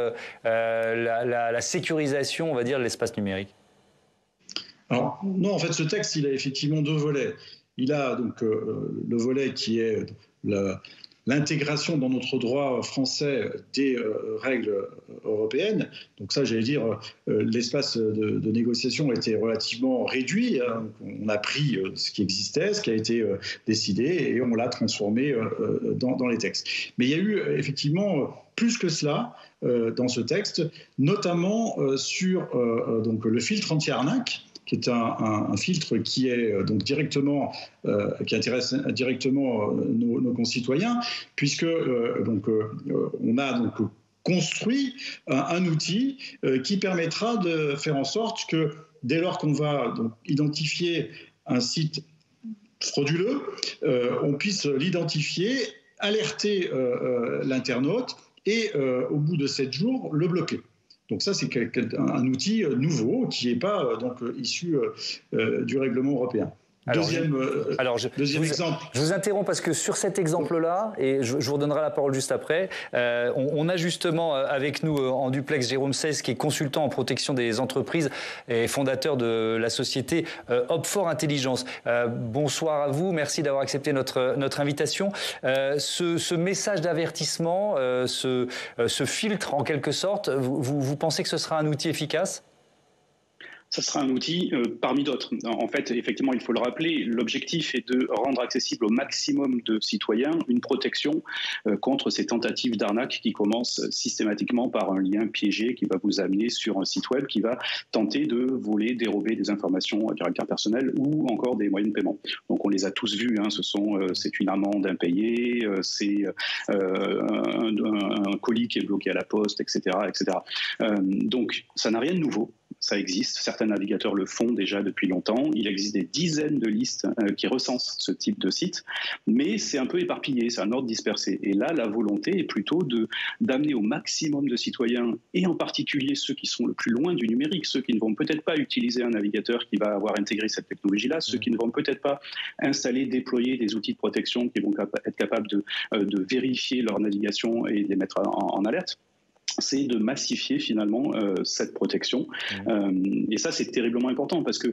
la sécurisation, on va dire, de l'espace numérique? Alors, non, en fait, ce texte, il a effectivement deux volets. Il a donc le volet qui est l'intégration dans notre droit français des règles européennes. Donc ça, j'allais dire, l'espace de négociation était relativement réduit. Hein. On a pris ce qui existait, ce qui a été décidé, et on l'a transformé dans les textes. Mais il y a eu effectivement plus que cela dans ce texte, notamment sur donc, le filtre anti-arnaque, qui est un filtre qui est donc directement qui intéresse directement nos concitoyens, puisque on a donc construit un outil qui permettra de faire en sorte que dès lors qu'on va donc identifier un site frauduleux, on puisse l'identifier, alerter l'internaute et au bout de 7 jours le bloquer. Donc ça, c'est un outil nouveau qui n'est pas issu du règlement européen. Deuxième exemple. Je vous interromps parce que sur cet exemple-là, et je vous redonnerai la parole juste après, on a justement avec nous en duplex Jérôme Seize, qui est consultant en protection des entreprises et fondateur de la société Hop4 Intelligence. Bonsoir à vous, merci d'avoir accepté notre invitation. Ce message d'avertissement, ce filtre en quelque sorte, vous pensez que ce sera un outil efficace ? Ça sera un outil parmi d'autres. En fait, effectivement, il faut le rappeler, l'objectif est de rendre accessible au maximum de citoyens une protection contre ces tentatives d'arnaque qui commencent systématiquement par un lien piégé qui va vous amener sur un site web qui va tenter de voler, dérober des informations à caractère personnel ou encore des moyens de paiement. Donc on les a tous vus, hein, c'est une amende impayée, c'est un colis qui est bloqué à la poste, etc. etc. Donc ça n'a rien de nouveau. Ça existe, certains navigateurs le font déjà depuis longtemps. Il existe des dizaines de listes qui recensent ce type de site, mais c'est un peu éparpillé, c'est un ordre dispersé. Et là, la volonté est plutôt d'amener au maximum de citoyens, et en particulier ceux qui sont le plus loin du numérique, ceux qui ne vont peut-être pas utiliser un navigateur qui va avoir intégré cette technologie-là, ceux qui ne vont peut-être pas installer, déployer des outils de protection qui vont être capables de vérifier leur navigation et de les mettre en alerte. C'est de massifier finalement cette protection. Et ça, c'est terriblement important parce que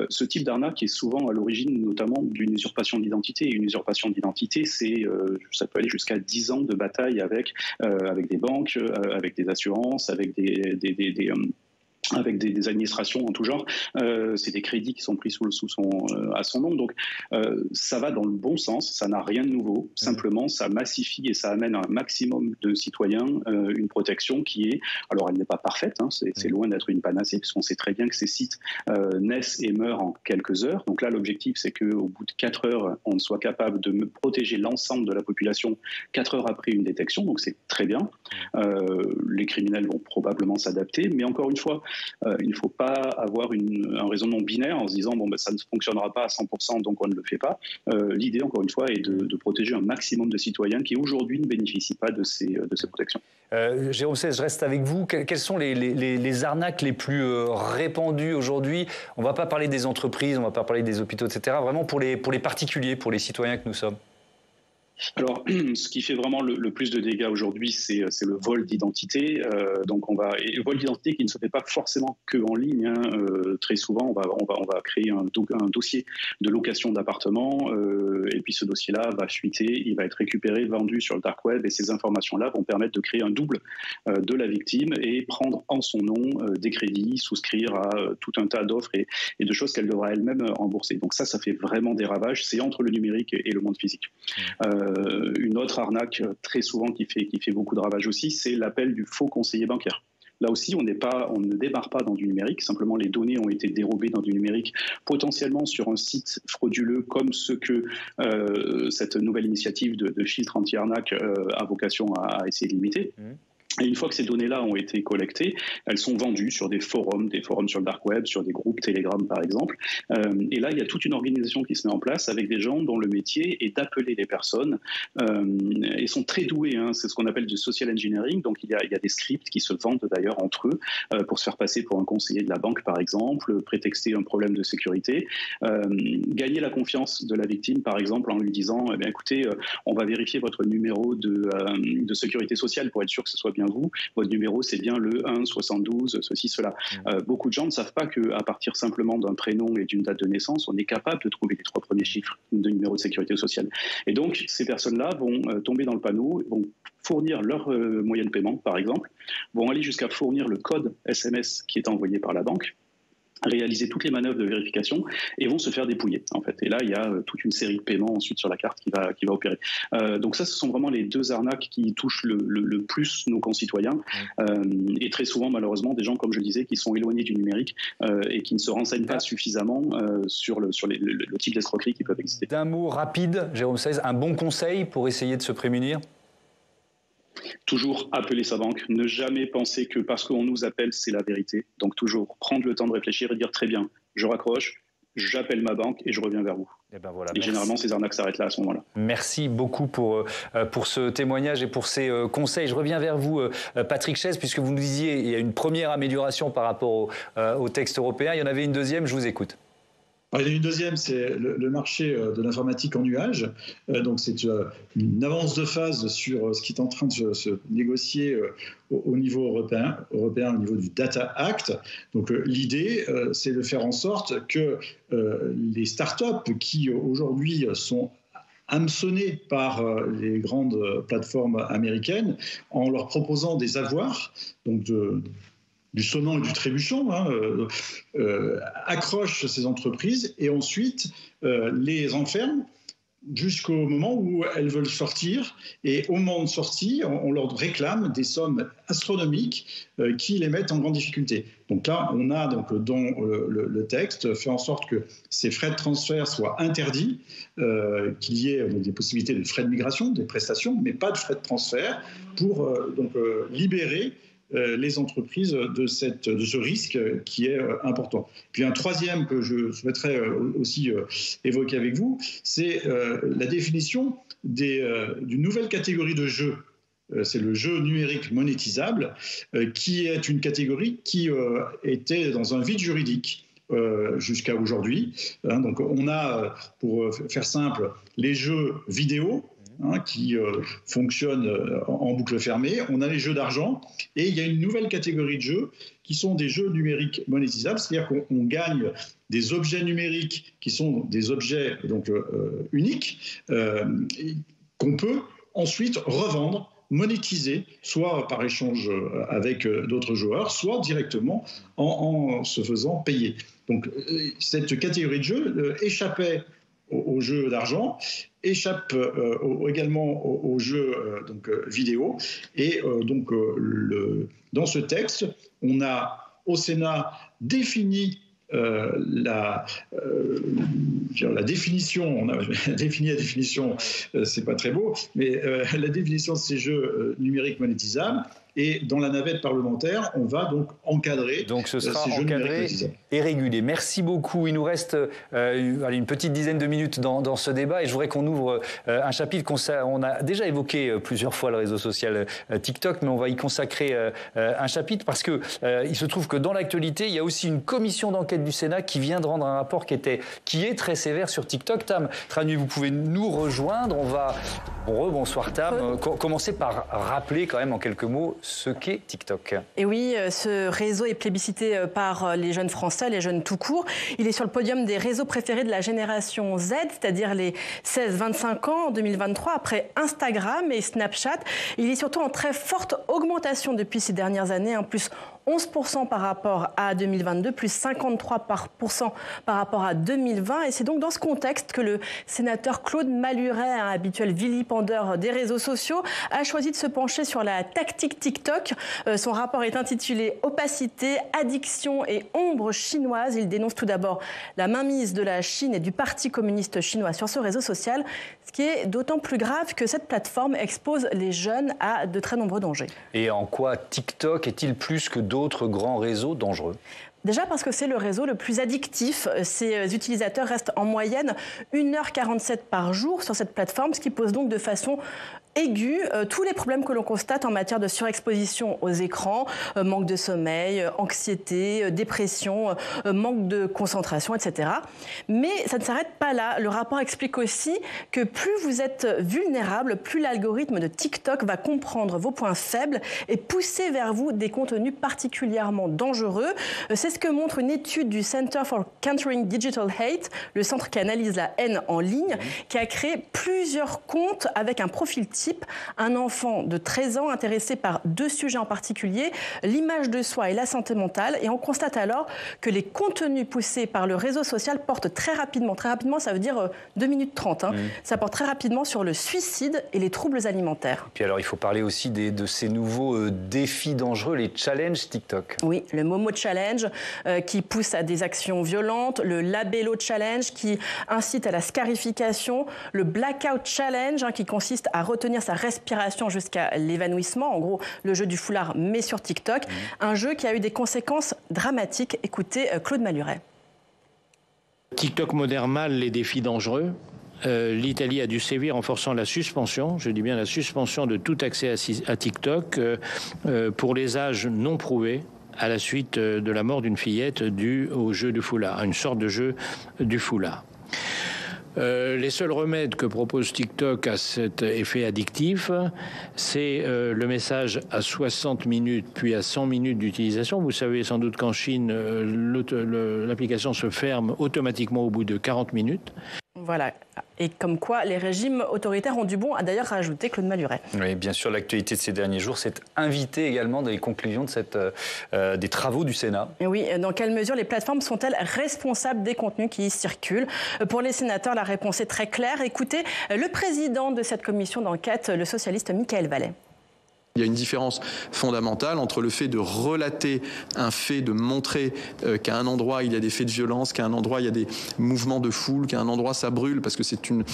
ce type d'arnaque est souvent à l'origine notamment d'une usurpation d'identité. Une usurpation d'identité, ça peut aller jusqu'à 10 ans de bataille avec des banques, avec des assurances, avec avec des administrations en tout genre. C'est des crédits qui sont pris à son nom. Donc, ça va dans le bon sens, ça n'a rien de nouveau. Simplement, ça massifie et ça amène à un maximum de citoyens une protection qui est... Alors, elle n'est pas parfaite, hein, c'est loin d'être une panacée, puisqu'on sait très bien que ces sites naissent et meurent en quelques heures. Donc là, l'objectif, c'est qu'au bout de 4 heures, on soit capable de protéger l'ensemble de la population 4 heures après une détection. Donc, c'est très bien. Les criminels vont probablement s'adapter. Mais encore une fois, il ne faut pas avoir un raisonnement binaire en se disant ça ne fonctionnera pas à 100%, donc on ne le fait pas. L'idée, encore une fois, est de protéger un maximum de citoyens qui aujourd'hui ne bénéficient pas de ces protections. Jérôme Saiz, je reste avec vous. Quelles sont les arnaques les plus répandues aujourd'hui? On ne va pas parler des entreprises, on ne va pas parler des hôpitaux, etc. Vraiment pour les particuliers, pour les citoyens que nous sommes. Alors, ce qui fait vraiment le plus de dégâts aujourd'hui, c'est le vol d'identité. Et le vol d'identité qui ne se fait pas forcément que en ligne. Hein. Très souvent, on va créer un dossier de location d'appartement, et puis ce dossier-là va fuiter, il va être récupéré, vendu sur le dark web, et ces informations-là vont permettre de créer un double de la victime et prendre en son nom des crédits, souscrire à tout un tas d'offres et de choses qu'elle devra elle-même rembourser. Donc ça fait vraiment des ravages. C'est entre le numérique et le monde physique. Une autre arnaque très souvent qui fait beaucoup de ravages aussi, c'est l'appel du faux conseiller bancaire. Là aussi, on ne démarre pas dans du numérique, simplement les données ont été dérobées dans du numérique, potentiellement sur un site frauduleux comme ce que cette nouvelle initiative de filtre anti-arnaque a vocation à essayer de limiter. Et une fois que ces données-là ont été collectées, elles sont vendues sur des forums sur le dark web, sur des groupes Telegram par exemple. Et là, il y a toute une organisation qui se met en place avec des gens dont le métier est d'appeler les personnes. Ils sont très doués, hein, c'est ce qu'on appelle du social engineering. Donc il y a des scripts qui se vendent d'ailleurs entre eux pour se faire passer pour un conseiller de la banque par exemple, prétexter un problème de sécurité, gagner la confiance de la victime par exemple en lui disant écoutez, on va vérifier votre numéro de sécurité sociale pour être sûr que ce soit bien vous, votre numéro c'est bien le 1 72 ceci cela. Beaucoup de gens ne savent pas qu'à partir simplement d'un prénom et d'une date de naissance, on est capable de trouver les 3 premiers chiffres de numéro de sécurité sociale. Et donc ces personnes-là vont tomber dans le panneau, vont fournir leur moyen de paiement par exemple, vont aller jusqu'à fournir le code SMS qui est envoyé par la banque, réaliser toutes les manœuvres de vérification et vont se faire dépouiller en fait. Et là, il y a toute une série de paiements ensuite sur la carte qui va opérer. Donc ça, ce sont vraiment les 2 arnaques qui touchent le plus nos concitoyens et très souvent, malheureusement, des gens, comme je le disais, qui sont éloignés du numérique et qui ne se renseignent pas suffisamment sur le type d'escroquerie qui peuvent exister. D'un mot rapide, Jérôme Saiz, un bon conseil pour essayer de se prémunir? Toujours appeler sa banque, ne jamais penser que parce qu'on nous appelle, c'est la vérité. Donc toujours prendre le temps de réfléchir et dire très bien, je raccroche, j'appelle ma banque et je reviens vers vous. Et généralement, ces arnaques s'arrêtent là à ce moment-là. Merci beaucoup pour ce témoignage et pour ces conseils. Je reviens vers vous, Patrick Chaize, puisque vous nous disiez qu'il y a une première amélioration par rapport au texte européen. Il y en avait une deuxième, je vous écoute. Alors, il y en a une deuxième, c'est le marché de l'informatique en nuage. Donc c'est une avance de phase sur ce qui est en train de se négocier au niveau européen, au niveau du Data Act. Donc l'idée, c'est de faire en sorte que les startups qui aujourd'hui sont hameçonnés par les grandes plateformes américaines en leur proposant des avoirs, donc du sonnant et du trébuchant, accrochent ces entreprises et ensuite les enferment jusqu'au moment où elles veulent sortir. Et au moment de sortie, on leur réclame des sommes astronomiques qui les mettent en grande difficulté. Donc là, on a donc dans le texte fait en sorte que ces frais de transfert soient interdits, qu'il y ait des possibilités de frais de migration, des prestations, mais pas de frais de transfert pour libérer les entreprises de ce risque qui est important. Puis un troisième que je souhaiterais aussi évoquer avec vous, c'est la définition d'une nouvelle catégorie de jeux. C'est le jeu numérique monétisable, qui est une catégorie qui était dans un vide juridique jusqu'à aujourd'hui. Donc on a, pour faire simple, les jeux vidéo, qui fonctionnent en boucle fermée. On a les jeux d'argent et il y a une nouvelle catégorie de jeux qui sont des jeux numériques monétisables, c'est-à-dire qu'on gagne des objets numériques qui sont des objets donc, uniques qu'on peut ensuite revendre, monétiser, soit par échange avec d'autres joueurs, soit directement en se faisant payer. Donc cette catégorie de jeux échappait aux jeux d'argent, échappe également aux jeux vidéo. Et dans ce texte, on a au Sénat défini la définition, on a défini la définition, c'est pas très beau, mais la définition de ces jeux numériques monétisables. Et dans la navette parlementaire, on va donc encadrer. Donc ce sera encadré et régulé. Merci beaucoup. Il nous reste une petite dizaine de minutes dans ce débat et je voudrais qu'on ouvre un chapitre on a déjà évoqué plusieurs fois le réseau social TikTok, mais on va y consacrer un chapitre parce que il se trouve que dans l'actualité, il y a aussi une commission d'enquête du Sénat qui vient de rendre un rapport qui est très sévère sur TikTok. Tam Tranu, vous pouvez nous rejoindre. Bonsoir Tam. Commencer par rappeler quand même en quelques mots ce qu'est TikTok. Et oui, ce réseau est plébiscité par les jeunes Français, les jeunes tout court. Il est sur le podium des réseaux préférés de la génération Z, c'est-à-dire les 16-25 ans en 2023, après Instagram et Snapchat. Il est surtout en très forte augmentation depuis ces dernières années, plus 11% par rapport à 2022, plus 53% par rapport à 2020. Et c'est donc dans ce contexte que le sénateur Claude Maluret, un habituel vilipendeur des réseaux sociaux, a choisi de se pencher sur la tactique TikTok. Son rapport est intitulé « Opacité, addiction et ombre chinoise ». Il dénonce tout d'abord la mainmise de la Chine et du Parti communiste chinois sur ce réseau social, ce qui est d'autant plus grave que cette plateforme expose les jeunes à de très nombreux dangers. Et en quoi TikTok est-il plus que d'autres grands réseaux dangereux ? Déjà parce que c'est le réseau le plus addictif. Ses utilisateurs restent en moyenne 1h47 par jour sur cette plateforme, ce qui pose donc de façon aiguë tous les problèmes que l'on constate en matière de surexposition aux écrans, manque de sommeil, anxiété, dépression, manque de concentration, etc. Mais ça ne s'arrête pas là. Le rapport explique aussi que plus vous êtes vulnérable, plus l'algorithme de TikTok va comprendre vos points faibles et pousser vers vous des contenus particulièrement dangereux. C'est ce que montre une étude du Center for Countering Digital Hate, le centre qui analyse la haine en ligne, qui a créé plusieurs comptes avec un profil type. Un enfant de 13 ans intéressé par deux sujets en particulier, l'image de soi et la santé mentale. Et on constate alors que les contenus poussés par le réseau social portent très rapidement, ça veut dire 2 minutes 30, ça porte très rapidement sur le suicide et les troubles alimentaires. Puis alors il faut parler aussi de ces nouveaux défis dangereux, les challenges TikTok. Oui, le Momo Challenge qui pousse à des actions violentes, le Labello Challenge qui incite à la scarification, le Blackout Challenge qui consiste à retenir sa respiration jusqu'à l'évanouissement, en gros le jeu du foulard mais sur TikTok, un jeu qui a eu des conséquences dramatiques. Écoutez Claude Maluret. TikTok modère mal les défis dangereux. L'Italie a dû sévir en forçant la suspension, je dis bien la suspension de tout accès à TikTok pour les âges non prouvés à la suite de la mort d'une fillette due au jeu du foulard, à une sorte de jeu du foulard. Les seuls remèdes que propose TikTok à cet effet addictif, c'est le message à 60 minutes puis à 100 minutes d'utilisation. Vous savez sans doute qu'en Chine, l'application se ferme automatiquement au bout de 40 minutes. Voilà. Et comme quoi, les régimes autoritaires ont du bon, a d'ailleurs rajouté Claude Maluret. Oui, bien sûr, l'actualité de ces derniers jours s'est invitée également dans les conclusions de des travaux du Sénat. Et oui, dans quelle mesure les plateformes sont-elles responsables des contenus qui y circulent? Pour les sénateurs, la réponse est très claire. Écoutez le président de cette commission d'enquête, le socialiste Mickaël Vallet. Il y a une différence fondamentale entre le fait de relater un fait, de montrer qu'à un endroit il y a des faits de violence, qu'à un endroit il y a des mouvements de foule, qu'à un endroit ça brûle parce que c'est une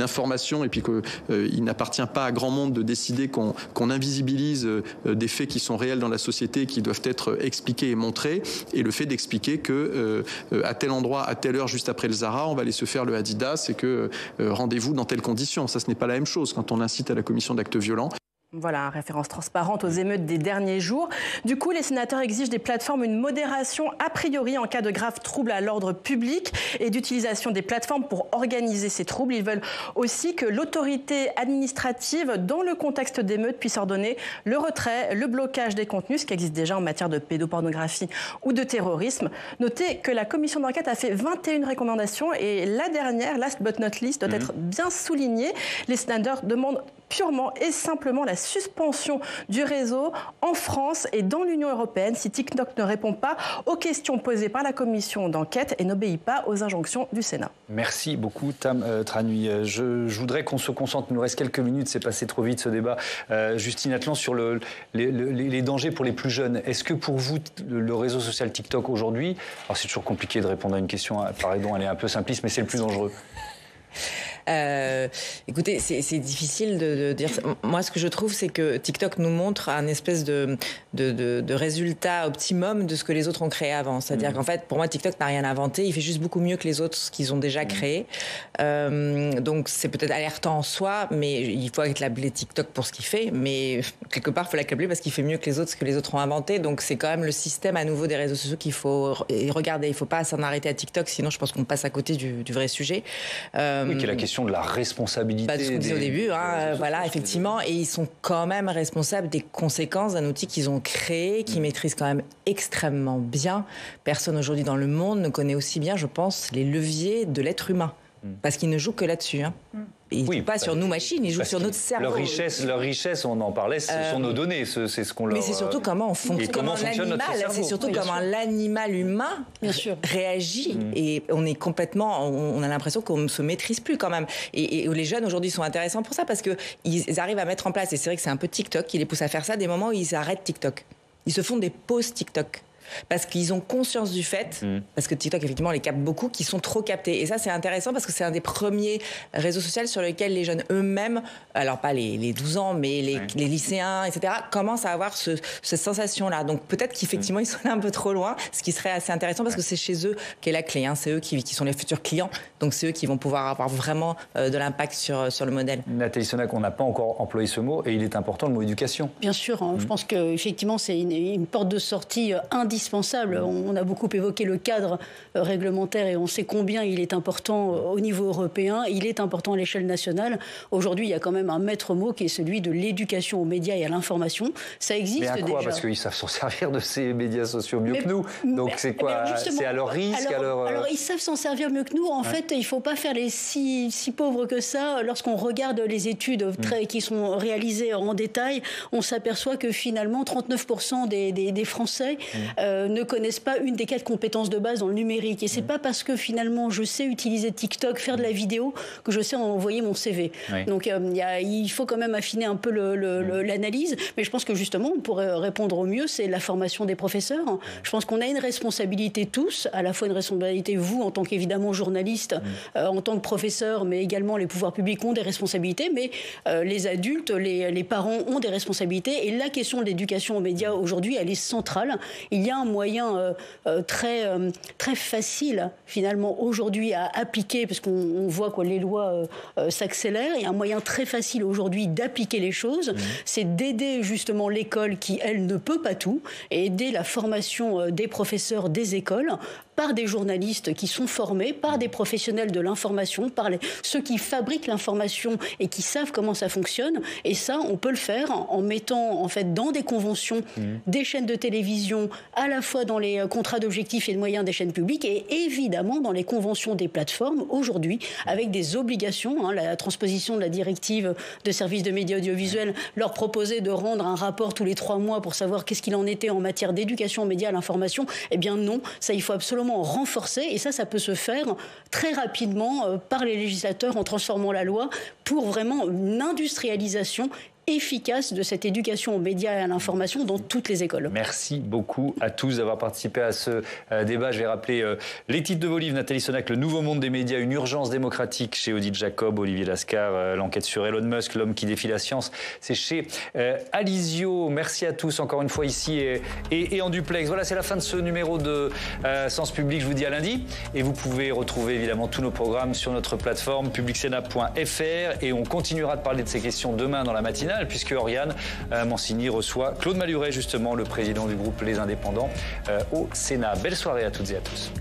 information et puis qu'il n'appartient pas à grand monde de décider qu'on invisibilise des faits qui sont réels dans la société, qui doivent être expliqués et montrés, et le fait d'expliquer que à tel endroit, à telle heure, juste après le Zara, on va aller se faire le Adidas et que rendez-vous dans telles conditions. Ça, ce n'est pas la même chose quand on incite à la commission d'actes violents. Voilà, référence transparente aux émeutes des derniers jours. Du coup, les sénateurs exigent des plateformes une modération a priori en cas de graves troubles à l'ordre public et d'utilisation des plateformes pour organiser ces troubles. Ils veulent aussi que l'autorité administrative, dans le contexte d'émeutes, puisse ordonner le retrait, le blocage des contenus, ce qui existe déjà en matière de pédopornographie ou de terrorisme. Notez que la commission d'enquête a fait 21 recommandations et la dernière, last but not least, doit être bien soulignée. Les sénateurs demandent purement et simplement la suspension du réseau en France et dans l'Union européenne si TikTok ne répond pas aux questions posées par la commission d'enquête et n'obéit pas aux injonctions du Sénat. Merci beaucoup Tam Tranui. Je voudrais qu'on se concentre, il nous reste quelques minutes, c'est passé trop vite ce débat. Justine Atlan, sur les dangers pour les plus jeunes. Est-ce que pour vous, le réseau social TikTok aujourd'hui, alors c'est toujours compliqué de répondre à une question, pardon, elle est un peu simpliste, mais c'est le plus dangereux? Écoutez, c'est difficile de dire. Moi, ce que je trouve, c'est que TikTok nous montre un espèce de résultat optimum de ce que les autres ont créé avant. C'est-à-dire qu'en fait, pour moi, TikTok n'a rien inventé. Il fait juste beaucoup mieux que les autres ce qu'ils ont déjà créé. Donc, c'est peut-être alertant en soi, mais il faut l'appeler TikTok pour ce qu'il fait. Mais quelque part, il faut l'appeler parce qu'il fait mieux que les autres ce que les autres ont inventé. Donc, c'est quand même le système à nouveau des réseaux sociaux qu'il faut regarder. Il ne faut pas s'en arrêter à TikTok, sinon je pense qu'on passe à côté du vrai sujet. Oui, qui est la question de la responsabilité. Ce qu'on disait au début, voilà, effectivement, et ils sont quand même responsables des conséquences d'un outil qu'ils ont créé, qu'ils maîtrisent quand même extrêmement bien. Personne aujourd'hui dans le monde ne connaît aussi bien, je pense, les leviers de l'être humain, parce qu'ils ne jouent que là-dessus. Ils ne jouent pas sur nos machines, ils jouent sur notre cerveau. Leur richesse, on en parlait, ce sont nos données, c'est ce qu'on leur... Mais c'est surtout comment on fonctionne, c'est surtout comment l'animal humain réagit. Et on est complètement, on a l'impression qu'on ne se maîtrise plus quand même. Et les jeunes aujourd'hui sont intéressants pour ça parce qu'ils arrivent à mettre en place, et c'est vrai que c'est un peu TikTok qui les pousse à faire ça, des moments où ils arrêtent TikTok. Ils se font des pauses TikTok. Parce qu'ils ont conscience du fait, parce que TikTok, effectivement, les capte beaucoup, qui sont trop captés. Et ça, c'est intéressant parce que c'est un des premiers réseaux sociaux sur lesquels les jeunes eux-mêmes, alors pas les 12 ans, mais les lycéens, etc., commencent à avoir cette sensation-là. Donc peut-être qu'effectivement, ils sont là un peu trop loin, ce qui serait assez intéressant parce que c'est chez eux qu'est la clé. C'est eux qui sont les futurs clients. Donc c'est eux qui vont pouvoir avoir vraiment de l'impact sur le modèle. Nathalie Sonac, on n'a pas encore employé ce mot, et il est important, le mot éducation. Bien sûr, je pense qu'effectivement, c'est une porte de sortie indispensable. On a beaucoup évoqué le cadre réglementaire et on sait combien il est important au niveau européen, il est important à l'échelle nationale. Aujourd'hui, il y a quand même un maître mot qui est celui de l'éducation aux médias et à l'information. Ça existe déjà. Mais à quoi ? Parce qu'ils savent s'en servir de ces médias sociaux mieux que nous. Donc c'est quoi ? C'est à leur risque ? Alors ils savent s'en servir mieux que nous. En fait, il ne faut pas faire les si pauvres que ça. Lorsqu'on regarde les études qui sont réalisées en détail, on s'aperçoit que finalement 39% des Français ne connaissent pas une des 4 compétences de base dans le numérique. Et c'est pas parce que finalement je sais utiliser TikTok, faire de la vidéo, que je sais envoyer mon CV. Oui. Donc il faut quand même affiner un peu l'analyse. Mais je pense que justement, on pourrait répondre au mieux, c'est la formation des professeurs. Je pense qu'on a une responsabilité tous, à la fois une responsabilité, vous, en tant qu'évidemment journaliste, en tant que professeur, mais également les pouvoirs publics ont des responsabilités, mais les adultes, les parents ont des responsabilités. Et la question de l'éducation aux médias aujourd'hui, elle est centrale. Il y a un moyen très facile, finalement, aujourd'hui à appliquer, parce qu'on voit que les lois s'accélèrent. Il y a un moyen très facile aujourd'hui d'appliquer les choses. C'est d'aider justement l'école qui, elle, ne peut pas tout, et aider la formation des professeurs des écoles par des journalistes qui sont formés, par des professionnels de l'information, par ceux qui fabriquent l'information et qui savent comment ça fonctionne. Et ça, on peut le faire en mettant en fait dans des conventions des chaînes de télévision, à la fois dans les contrats d'objectifs et de moyens des chaînes publiques et évidemment dans les conventions des plateformes aujourd'hui avec des obligations. La transposition de la directive de services de médias audiovisuels leur proposait de rendre un rapport tous les 3 mois pour savoir qu'est-ce qu'il en était en matière d'éducation aux médias, à l'information. Eh bien non, ça il faut absolument renforcer et ça peut se faire très rapidement par les législateurs en transformant la loi pour vraiment une industrialisation efficace de cette éducation aux médias et à l'information dans toutes les écoles. Merci beaucoup à tous d'avoir participé à ce débat. Je vais rappeler les titres de vos livres. Nathalie Sonac, Le Nouveau Monde des médias, une urgence démocratique chez Odile Jacob, Olivier Lascar, l'enquête sur Elon Musk, l'homme qui défie la science. C'est chez Alizio. Merci à tous encore une fois ici et en duplex. Voilà, c'est la fin de ce numéro de Sens Public. Je vous dis à lundi. Et vous pouvez retrouver évidemment tous nos programmes sur notre plateforme publicsénat.fr et on continuera de parler de ces questions demain dans la matinale, puisque Oriane Mancini reçoit Claude Maluret, justement, le président du groupe Les Indépendants au Sénat. Belle soirée à toutes et à tous.